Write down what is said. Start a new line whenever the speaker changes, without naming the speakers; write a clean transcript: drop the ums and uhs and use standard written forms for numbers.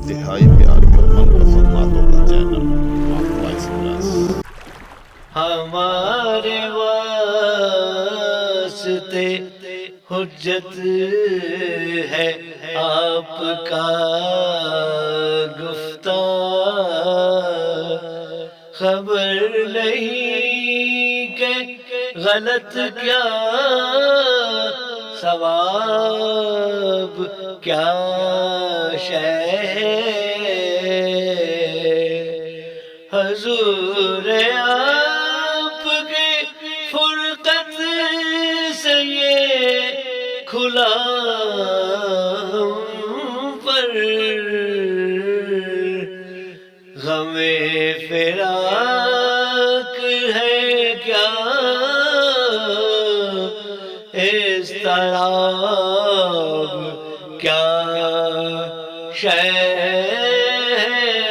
انتہائی پیاری اور من پسند باتوں کا چینل وائس پلس۔
ہمارے واسطے حجت ہے آپ کا گفتار، خبر نہیں کہ غلط کیا ثواب کیا شے ہے۔ حضور آپ کی فرقت سے یہ کھلا ہم پر، غم فراق ہے کیا اضطراب کیا شے ہے۔